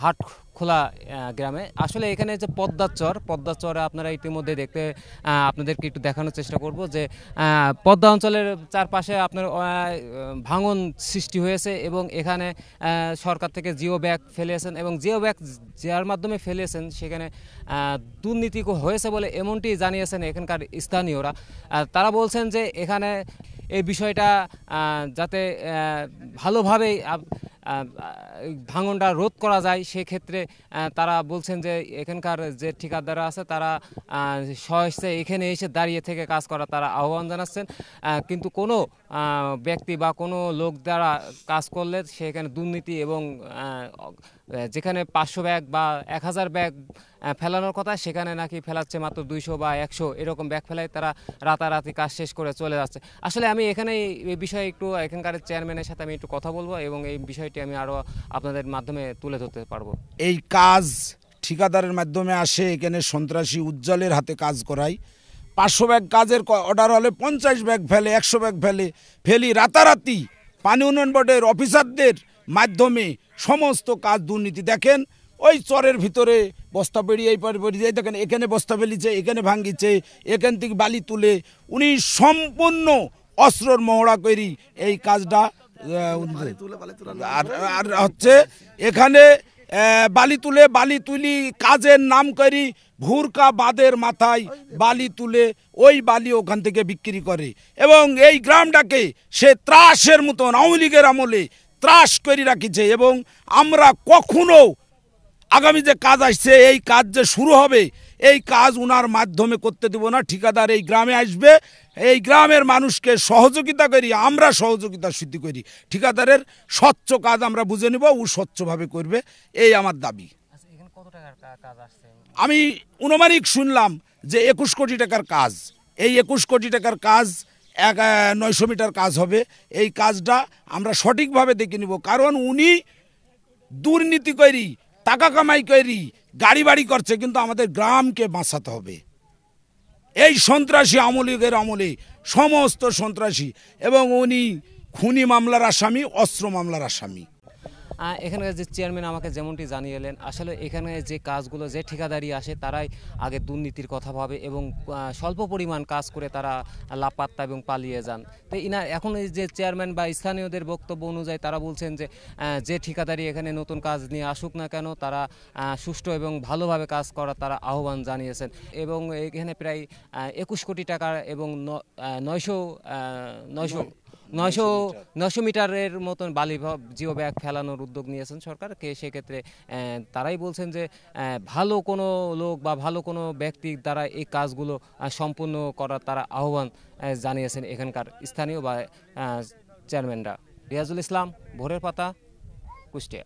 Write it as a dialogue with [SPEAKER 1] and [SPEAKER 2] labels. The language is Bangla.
[SPEAKER 1] হাটখোলা গ্রামে। আসলে এখানে যে পদ্মার চরে আপনারা ইতিমধ্যে আপনাদেরকে একটু দেখানোর চেষ্টা করব যে পদ্মা অঞ্চলের চারপাশে আপনার ভাঙন সৃষ্টি হয়েছে এবং এখানে সরকার থেকে জিও ব্যাগ ফেলেছেন এবং জিও ব্যাগ যার মাধ্যমে ফেলেছেন সেখানে দুর্নীতি হয়েছে বলে এমনটি জানিয়েছেন এখানকার স্থানীয়রা। তারা বলছেন যে এখানে এই বিষয়টা যাতে ভালোভাবে ভাঙনটা রোধ করা যায় সেক্ষেত্রে তারা বলছেন যে এখানকার যে ঠিকাদাররা আছে তারা সহজে এখানে এসে দাঁড়িয়ে থেকে কাজ করা তারা আহ্বান জানাচ্ছেন। কিন্তু কোনো ব্যক্তি বা কোনো লোক দ্বারা কাজ করলে সেখানে দুর্নীতি এবং যেখানে 500 ব্যাগ বা 1000 ব্যাগ ফেলানোর কথা সেখানে নাকি ফেলাচ্ছে মাত্র 200 বা 100 এরকম ব্যাগ ফেলায় তারা রাতারাতি কাজ শেষ করে চলে যাচ্ছে। আসলে আমি এখানে এই বিষয়ে একটু এখানকার চেয়ারম্যানের সাথে আমি একটু কথা বলবো এবং এই বিষয়টি আমি আরও আপনাদের মাধ্যমে তুলে ধরতে পারবো।
[SPEAKER 2] এই কাজ ঠিকাদারের মাধ্যমে আসে, এখানে সন্ত্রাসী উজ্জ্বলের হাতে কাজ করাই। 500 ব্যাগ কাজের অর্ডার হলে 50 ব্যাগ ফেলে, 100 ব্যাগ ফেলি রাতারাতি পানি উন্নয়ন বোর্ডের অফিসারদের মাধ্যমে সমস্ত কাজ দুর্নীতি। দেখেন ওই চরের ভিতরে বস্তা বেরিয়ে এই পারে বেরিয়ে দেখেন এখানে বস্তা ফেলিছে, এখানে ভাঙ্গিছে, এখান থেকে বালি তুলে উনি সম্পূর্ণ অস্ত্রর মহড়া করি এই কাজটা। আর হচ্ছে এখানে বালি তুলি কাজের নাম করি ভুরকা বাঁধের মাথায় বালি তুলে ওই বালি ওখান থেকে বিক্রি করে এবং এই গ্রামটাকে সে ত্রাসের মতন আওয়ামী লীগের আমলে ত্রাস করে রাখিছে। এবং আমরা কখনো আগামী যে কাজ আসছে এই কাজ যে শুরু হবে এই কাজ উনার মাধ্যমে করতে দেব না। ঠিকাদার এই গ্রামে আসবে, এই গ্রামের মানুষকে সহযোগিতা করি, আমরা সহযোগিতা সিদ্ধি করি, ঠিকাদারের স্বচ্ছ কাজ আমরা বুঝে নেব, ও স্বচ্ছভাবে করবে, এই আমার দাবি। আমি অনুমানিক শুনলাম যে 21 কোটি টাকার কাজ, এই 21 কোটি টাকার কাজ 900 মিটার কাজ হবে। এই কাজটা আমরা সঠিকভাবে দেখে নিব, কারণ উনি দুর্নীতি করি টাকা কামাই করি গাড়ি বাড়ি করছে, কিন্তু আমাদের গ্রামকে বাঁচাতে হবে। এই সন্ত্রাসী আওয়ামী লীগের আমলে সমস্ত সন্ত্রাসী এবং উনি খুনি মামলার আসামি, অস্ত্র মামলার আসামি।
[SPEAKER 1] এখানকার যে চেয়ারম্যান আমাকে যেমনটি জানিয়ে এলেন, আসলে এখানে যে কাজগুলো যে ঠিকাদারি আসে তারাই আগে দুর্নীতির কথা ভাবে এবং স্বল্প পরিমাণ কাজ করে তারা লাপাত্তা এবং পালিয়ে যান। তো এখন এই যে চেয়ারম্যান বা স্থানীয়দের বক্তব্য অনুযায়ী তারা বলছেন যে যে ঠিকাদারি এখানে নতুন কাজ নিয়ে আসুক না কেন তারা সুষ্ঠু এবং ভালোভাবে কাজ করার তারা আহ্বান জানিয়েছেন। এবং এখানে প্রায় 21 কোটি টাকার এবং 900 মিটারের মতন বালি জিও ব্যাগ ফেলানোর উদ্যোগ নিয়েছেন সরকার। সেক্ষেত্রে তারাই বলছেন যে ভালো কোনো লোক বা ভালো কোনো ব্যক্তির দ্বারা এই কাজগুলো সম্পূর্ণ করার তারা আহ্বান জানিয়েছেন এখানকার স্থানীয় বা চেয়ারম্যানরা। রিয়াজুল ইসলাম, ভোরের পাতা, কুষ্টিয়া।